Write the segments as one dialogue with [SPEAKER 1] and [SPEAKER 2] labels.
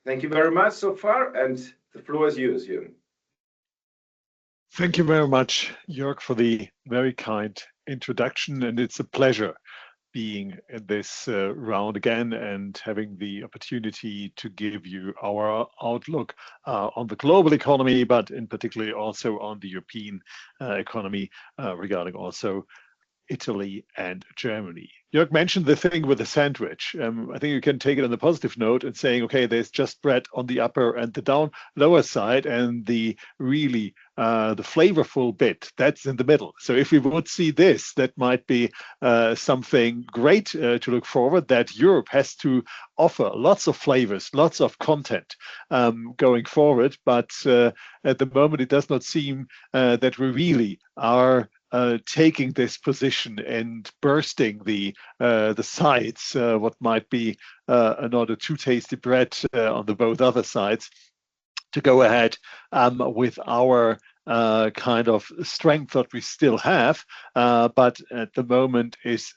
[SPEAKER 1] Thank you very much so far, and the floor is yours, Jürgen.
[SPEAKER 2] Thank you very much, Jörg, for the very kind introduction, and it's a pleasure being in this round again and having the opportunity to give you our outlook on the global economy, but in particular also on the European economy regarding also Italy and Germany. Jörg mentioned the thing with the sandwich. I think you can take it on the positive note and saying, okay, there's just bread on the upper and the lower side, and the really the flavorful bit that's in the middle. So if we would see this, that might be something great to look forward. That Europe has to offer lots of flavors, lots of content going forward. But at the moment, it does not seem that we really are taking this position and bursting the sides, what might be another too tasty bread on the both other sides, to go ahead with our kind of strength that we still have, but at the moment is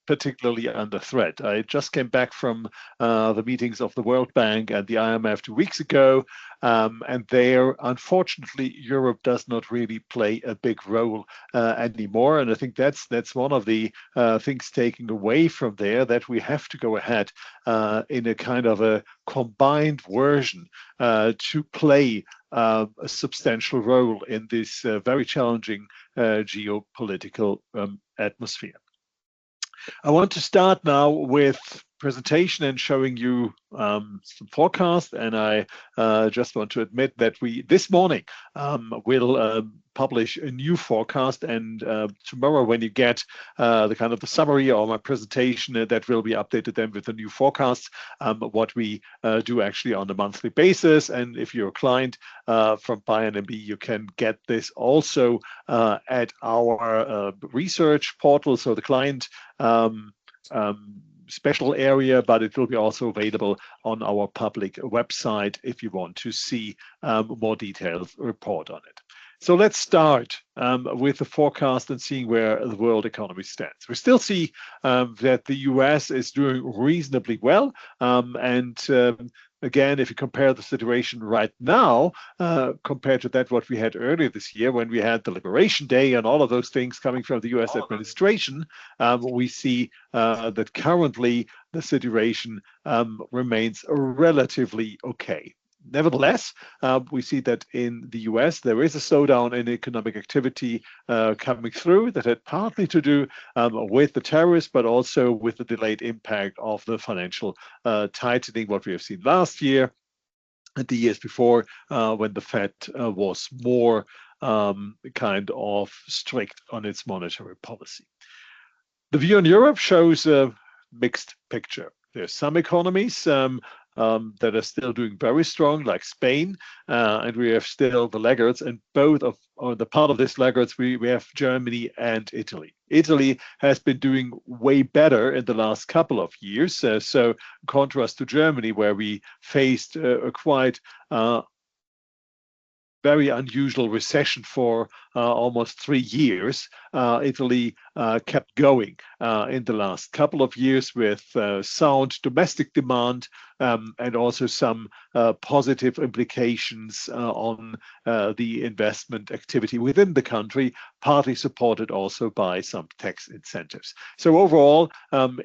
[SPEAKER 2] particularly under threat. I just came back from the meetings of the World Bank and the IMF 2 weeks ago, and there, unfortunately, Europe does not really play a big role anymore. And I think that's one of the things taken away from there, that we have to go ahead in a kind of a combined version to play a substantial role in this very challenging geopolitical atmosphere. I want to start now with presentation and showing you some forecast, and I just want to admit that we this morning will publish a new forecast, and tomorrow when you get the kind of the summary or my presentation, that will be updated then with the new forecast, what we do actually on a monthly basis. And if you're a client from Bayern LB, you can get this also at our research portal, so the client special area, but it will be also available on our public website if you want to see more detailed report on it. So let's start with the forecast and seeing where the world economy stands. We still see that the US is doing reasonably well, and again, if you compare the situation right now compared to that what we had earlier this year, when we had the Liberation Day and all of those things coming from the US administration, we see that currently the situation remains relatively okay. Nevertheless, we see that in the US, there is a slowdown in economic activity coming through that had partly to do with the tariffs, but also with the delayed impact of the financial tightening, what we have seen last year and the years before, when the Fed was more kind of strict on its monetary policy. The view on Europe shows a mixed picture. There's some economies that are still doing very strong, like Spain, and we have still the laggards, and both of the part of this laggards, we have Germany and Italy. Italy has been doing way better in the last couple of years, so in contrast to Germany, where we faced a quite very unusual recession for almost 3 years. Italy kept going in the last couple of years with sound domestic demand and also some positive implications on the investment activity within the country, partly supported also by some tax incentives. So overall,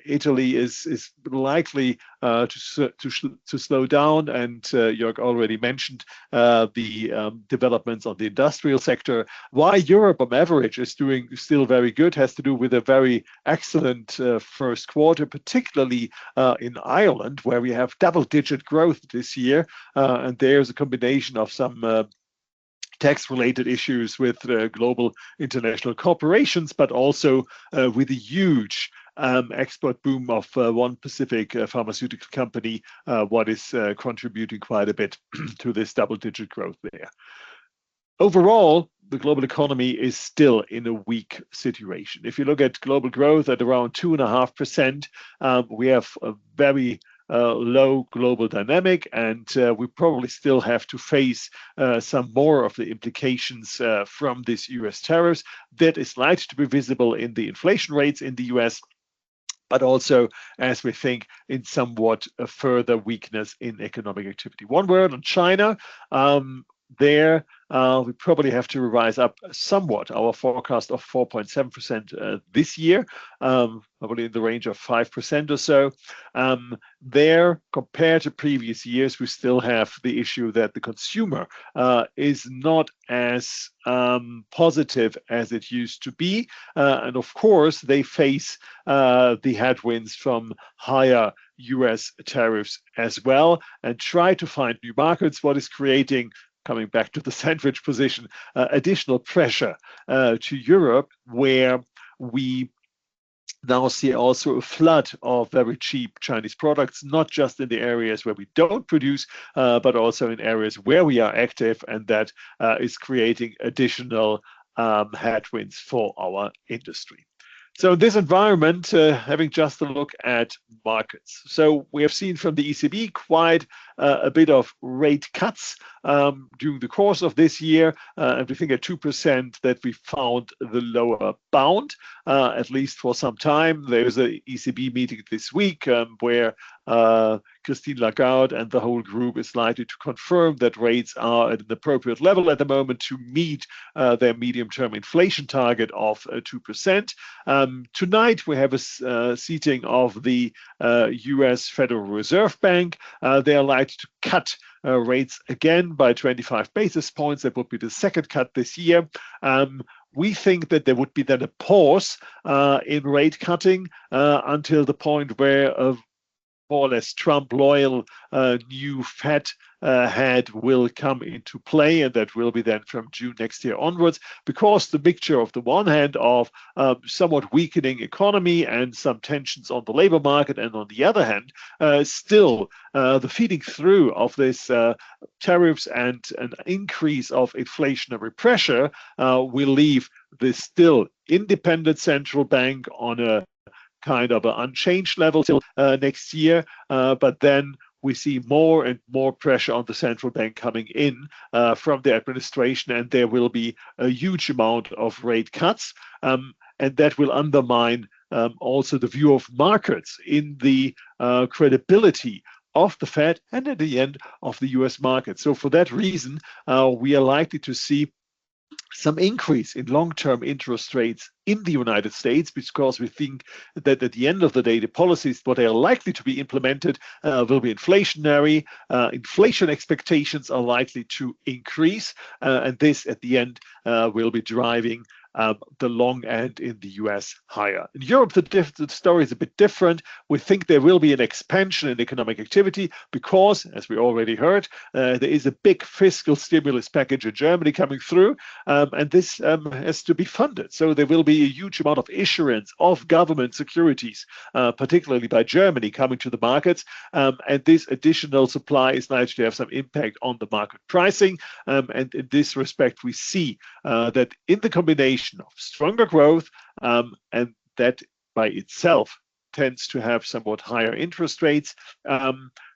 [SPEAKER 2] Italy is likely to slow down, and Jörg already mentioned the developments on the industrial sector. Why Europe on average is doing still very good has to do with a very excellent first quarter, particularly in Ireland, where we have double-digit growth this year, and there's a combination of some tax-related issues with global international corporations, but also with a huge export boom of one Pacific pharmaceutical company, what is contributing quite a bit to this double-digit growth there. Overall, the global economy is still in a weak situation. If you look at global growth at around 2.5%, we have a very low global dynamic, and we probably still have to face some more of the implications from these US tariffs. That is likely to be visible in the inflation rates in the US, but also as we think in somewhat a further weakness in economic activity. One word on China. There, we probably have to revise up somewhat our forecast of 4.7% this year, probably in the range of 5% or so. There, compared to previous years, we still have the issue that the consumer is not as positive as it used to be. And of course, they face the headwinds from higher US tariffs as well and try to find new markets, what is creating, coming back to the sandwich position, additional pressure to Europe, where we now see also a flood of very cheap Chinese products, not just in the areas where we don't produce, but also in areas where we are active, and that is creating additional headwinds for our industry. So in this environment, having just a look at markets. So we have seen from the ECB quite a bit of rate cuts during the course of this year. And we think at 2% that we found the lower bound, at least for some time. There's a ECB meeting this week where Christine Lagarde and the whole group is likely to confirm that rates are at an appropriate level at the moment to meet their medium-term inflation target of 2%. Tonight, we have a seating of the US Federal Reserve Bank. They are likely to cut rates again by 25 basis points. That would be the second cut this year. We think that there would be then a pause in rate cutting until the point where more or less Trump-loyal new Fed head will come into play, and that will be then from June next year onwards, because the mixture of the one hand of somewhat weakening economy and some tensions on the labor market, and on the other hand, still the feeding through of this tariffs and an increase of inflationary pressure will leave this still independent central bank on a kind of an unchanged level till next year, but then we see more and more pressure on the central bank coming in from the administration, and there will be a huge amount of rate cuts, and that will undermine also the view of markets in the credibility of the Fed and at the end of the US market. So for that reason, we are likely to see some increase in long-term interest rates in the United States, because we think that at the end of the day, the policies, what are likely to be implemented will be inflationary. Inflation expectations are likely to increase, and this at the end will be driving the long end in the US higher. In Europe, the story is a bit different. We think there will be an expansion in economic activity because, as we already heard, there is a big fiscal stimulus package in Germany coming through, and this has to be funded. So there will be a huge amount of issuance of government securities, particularly by Germany, coming to the markets, and this additional supply is likely to have some impact on the market pricing. And in this respect, we see that in the combination of stronger growth, and that by itself tends to have somewhat higher interest rates,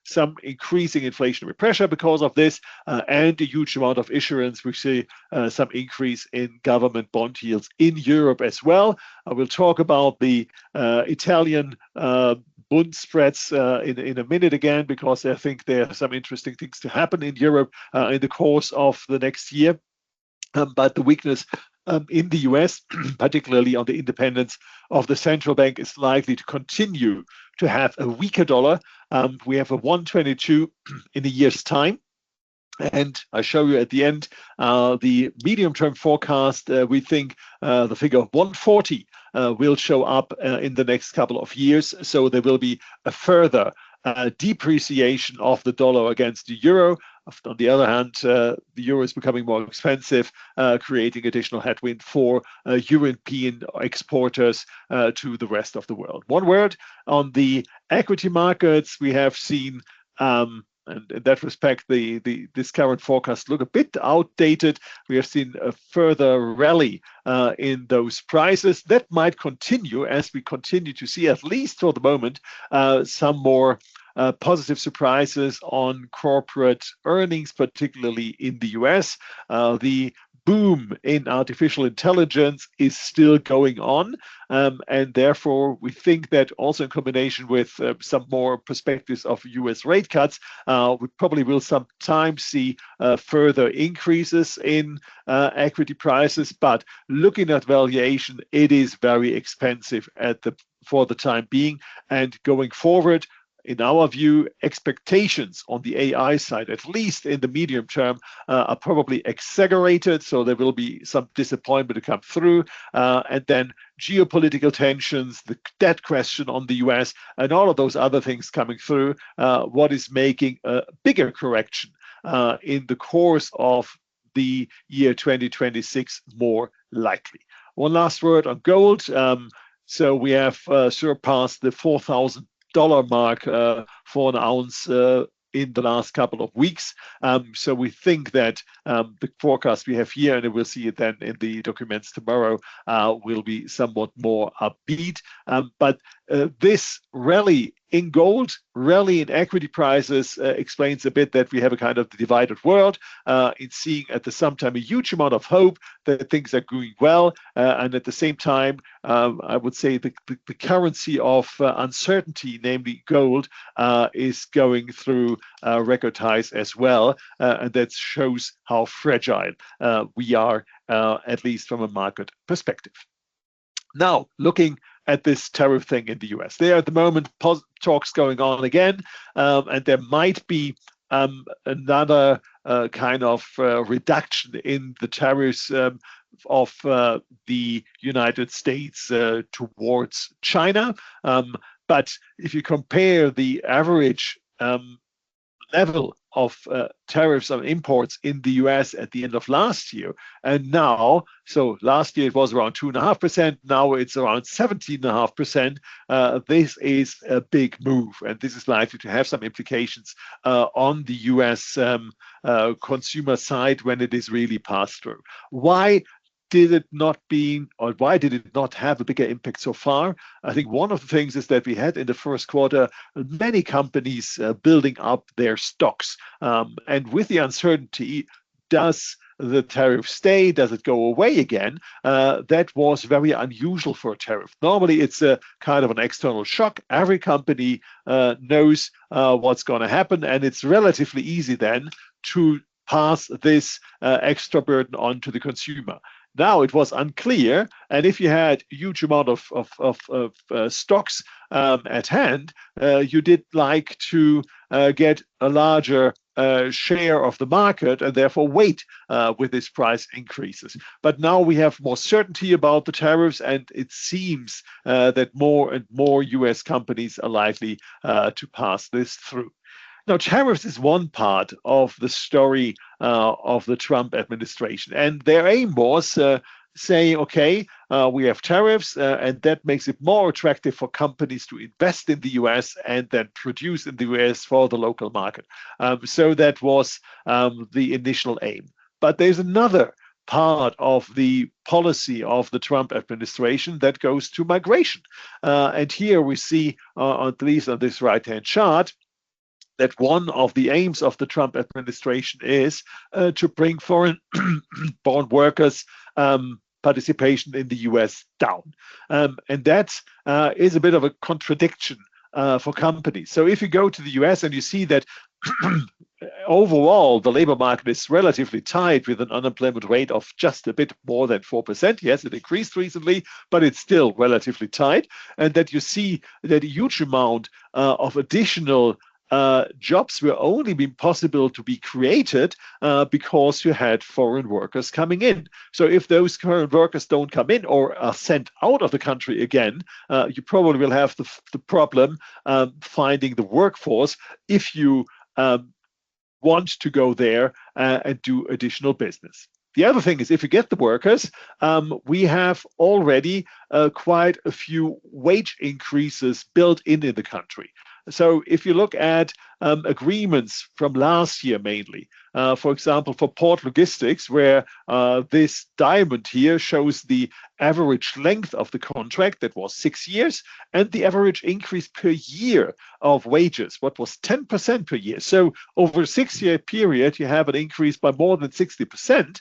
[SPEAKER 2] some increasing inflationary pressure because of this, and a huge amount of issuance. We see some increase in government bond yields in Europe as well. I will talk about the Italian Bund spreads in a minute again, because I think there are some interesting things to happen in Europe in the course of the next year. But the weakness in the US, particularly on the independence of the central bank, is likely to continue to have a weaker dollar. We have a 122 in a year's time. And I show you at the end the medium-term forecast. We think the figure of 140 will show up in the next couple of years. So there will be a further depreciation of the dollar against the euro. On the other hand, the euro is becoming more expensive, creating additional headwind for European exporters to the rest of the world. One word on the equity markets. We have seen, and in that respect, this current forecast look a bit outdated. We have seen a further rally in those prices. That might continue as we continue to see, at least for the moment, some more positive surprises on corporate earnings, particularly in the US. The boom in artificial intelligence is still going on. And therefore, we think that also in combination with some more perspectives of US rate cuts, we probably will sometimes see further increases in equity prices. But looking at valuation, it is very expensive for the time being. And going forward, in our view, expectations on the AI side, at least in the medium term, are probably exaggerated. So there will be some disappointment to come through. And then geopolitical tensions, the debt question on the US, and all of those other things coming through, what is making a bigger correction in the course of the year 2026 more likely. One last word on gold. So we have surpassed the $4,000 mark for an ounce in the last couple of weeks. So we think that the forecast we have here, and we'll see it then in the documents tomorrow, will be somewhat more upbeat. But this rally in gold, rally in equity prices explains a bit that we have a kind of divided world in seeing at the same time a huge amount of hope that things are going well. And at the same time, I would say the currency of uncertainty, namely gold, is going through record highs as well. And that shows how fragile we are, at least from a market perspective. Now, looking at this tariff thing in the US, there at the moment talks going on again, and there might be another kind of reduction in the tariffs of the United States towards China. But if you compare the average level of tariffs on imports in the US at the end of last year, and now, so last year it was around 2.5%, now it's around 17.5%. This is a big move, and this is likely to have some implications on the US consumer side when it is really passed through. Why did it not have a bigger impact so far? I think one of the things is that we had in the first quarter many companies building up their stocks. And with the uncertainty, does the tariff stay? Does it go away again? That was very unusual for a tariff. Normally, it's a kind of an external shock. Every company knows what's going to happen, and it's relatively easy then to pass this extra burden on to the consumer. Now it was unclear, and if you had a huge amount of stocks at hand, you did like to get a larger share of the market and therefore wait with these price increases. But now we have more certainty about the tariffs, and it seems that more and more US companies are likely to pass this through. Now, tariffs is one part of the story of the Trump administration. And their aim was saying, okay, we have tariffs, and that makes it more attractive for companies to invest in the US and then produce in the US for the local market. So that was the initial aim. But there's another part of the policy of the Trump administration that goes to migration. And here we see, at least on this right-hand chart, that one of the aims of the Trump administration is to bring foreign-born workers participation in the US down. And that is a bit of a contradiction for companies. So if you go to the US and you see that overall the labor market is relatively tight with an unemployment rate of just a bit more than 4%. Yes, it increased recently, but it's still relatively tight. And that you see that a huge amount of additional jobs were only been possible to be created because you had foreign workers coming in. So if those foreign workers don't come in or are sent out of the country again, you probably will have the problem finding the workforce if you want to go there and do additional business. The other thing is, if you get the workers, we have already quite a few wage increases built in the country. So if you look at agreements from last year mainly. For example, for port logistics, where this diamond here shows the average length of the contract, that was 6 years, and the average increase per year of wages, what was 10% per year. So over a 6-year period, you have an increase by more than 60%.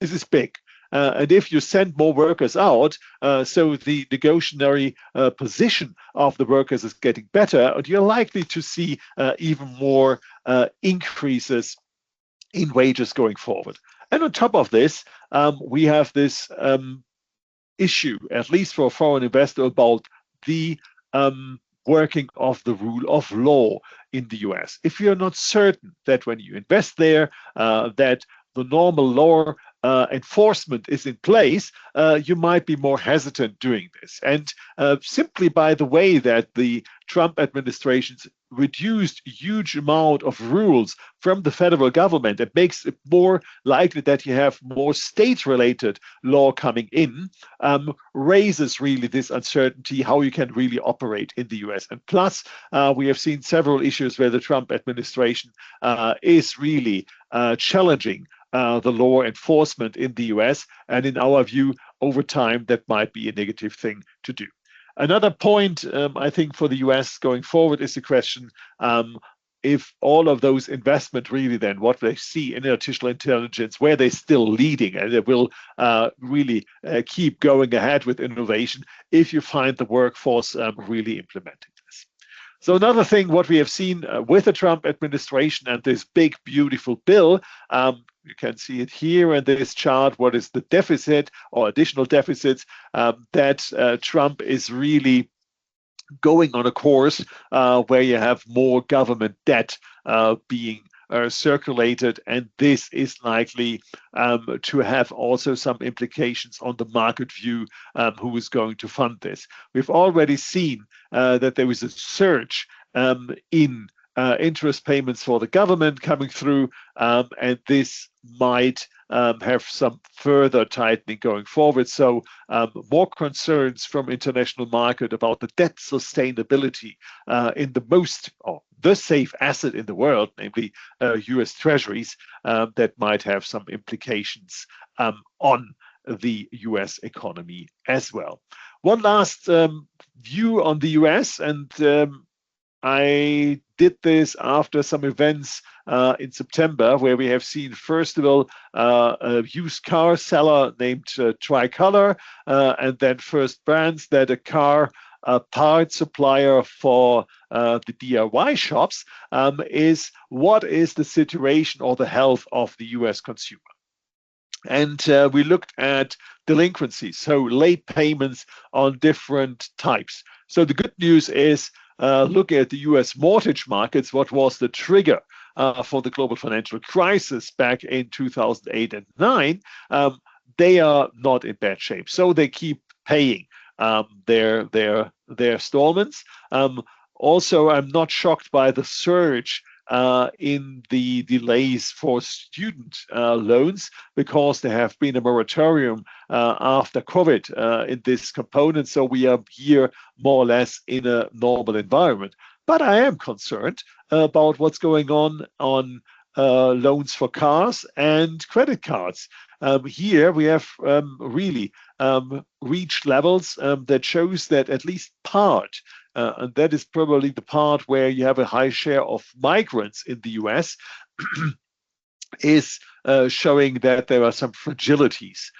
[SPEAKER 2] This is big. And if you send more workers out, so the negotiatory position of the workers is getting better, and you're likely to see even more increases in wages going forward. And on top of this, we have this issue, at least for a foreign investor, about the working of the rule of law in the US. If you're not certain that when you invest there, that the normal law enforcement is in place, you might be more hesitant doing this. And simply by the way that the Trump administration's reduced huge amount of rules from the federal government, it makes it more likely that you have more state-related law coming in, raises really this uncertainty how you can really operate in the US. And plus, we have seen several issues where the Trump administration is really challenging the law enforcement in the US. And in our view, over time, that might be a negative thing to do. Another point, I think, for the US going forward is the question, if all of those investment really then, what they see in artificial intelligence, where they're still leading, and they will really keep going ahead with innovation if you find the workforce really implementing this. So another thing, what we have seen with the Trump administration and this big, beautiful bill, you can see it here in this chart, what is the deficit or additional deficits that Trump is really going on a course where you have more government debt being circulated, and this is likely to have also some implications on the market view who is going to fund this. We've already seen that there is a surge in interest payments for the government coming through, and this might have some further tightening going forward. So more concerns from international market about the debt sustainability in the most, or the safe asset in the world, namely US Treasuries, that might have some implications on the US economy as well. One last view on the US, and I did this after some events in September, where we have seen, first of all, a used car seller named Tricolor, and then First Brands, that a car part supplier for the DIY shops, is what is the situation or the health of the US consumer. And we looked at delinquencies, so late payments on different types. So the good news is, look at the US mortgage markets, what was the trigger for the global financial crisis back in 2008 and 9, they are not in bad shape. So they keep paying their installments. Also, I'm not shocked by the surge in the delays for student loans, because there have been a moratorium after COVID in this component. So we are here more or less in a normal environment. But I am concerned about what's going on loans for cars and credit cards. Here we have really reached levels that shows that at least part, and that is probably the part where you have a high share of migrants in the US, is showing that there are some fragilities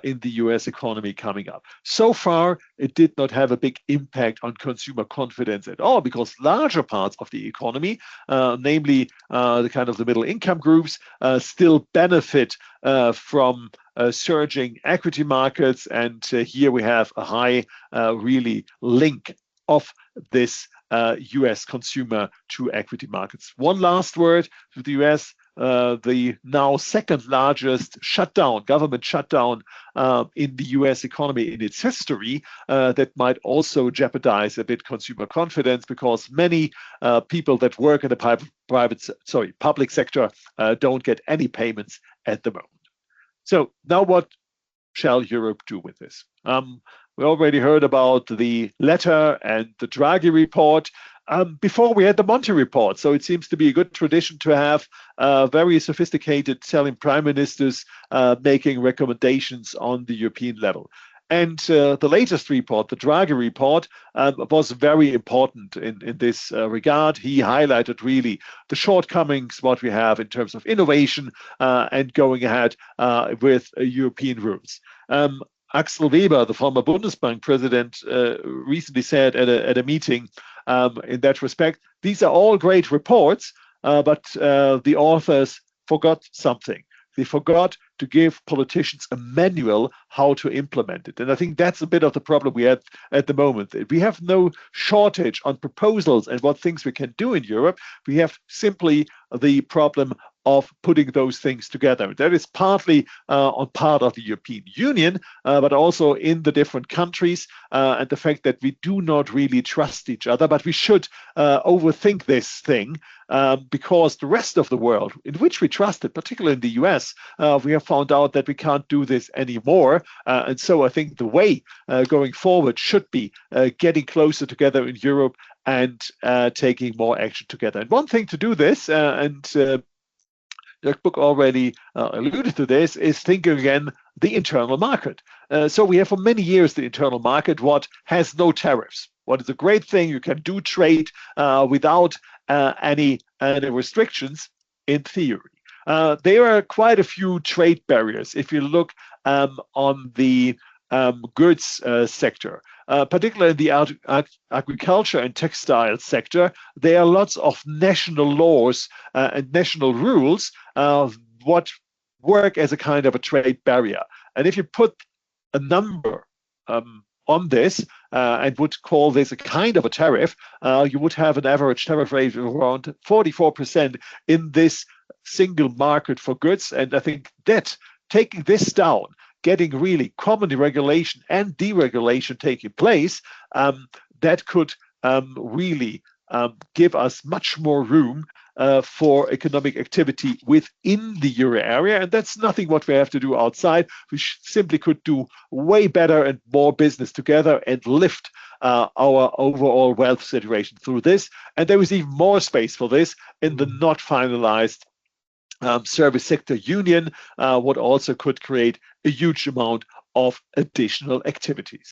[SPEAKER 2] in the US economy coming up. So far, it did not have a big impact on consumer confidence at all, because larger parts of the economy, namely the kind of the middle income groups, still benefit from surging equity markets. And here we have a high really link of this US consumer to equity markets. One last word to the US. The now second largest government shutdown in the US economy in its history, that might also jeopardize a bit consumer confidence, because many people that work in the public sector don't get any payments at the moment. So now what shall Europe do with this? We already heard about the letter and the Draghi report. before we had the Monti report. So it seems to be a good tradition to have very sophisticated Italian prime ministers making recommendations on the European level. And the latest report, the Draghi report, was very important in this regard. He highlighted really the shortcomings, what we have in terms of innovation and going ahead with European rules. Axel Weber, the former Bundesbank president, recently said at a meeting in that respect, these are all great reports, but the authors forgot something. They forgot to give politicians a manual how to implement it. And I think that's a bit of the problem we have at the moment. We have no shortage on proposals and what things we can do in Europe. We have simply the problem of putting those things together. That is partly on part of the European Union, but also in the different countries, and the fact that we do not really trust each other. But we should overthink this thing because the rest of the world, in which we trusted, particularly in the US, we have found out that we can't do this anymore. And so I think the way going forward should be getting closer together in Europe and taking more action together. And one thing to do this, the book already alluded to this, is thinking again the internal market. So we have for many years the internal market, what has no tariffs. What is a great thing, you can do trade without any restrictions in theory. There are quite a few trade barriers if you look on the goods sector. Particularly in the agriculture and textile sector, there are lots of national laws and national rules what work as a kind of a trade barrier. And if you put a number on this and would call this a kind of a tariff, you would have an average tariff rate of around 44% in this single market for goods. And I think that taking this down, getting really common regulation and deregulation taking place, that could really give us much more room for economic activity within the euro area. And that's nothing what we have to do outside. We simply could do way better and more business together and lift our overall wealth situation through this. And there is even more space for this in the not finalized service sector union, what also could create a huge amount of additional activities.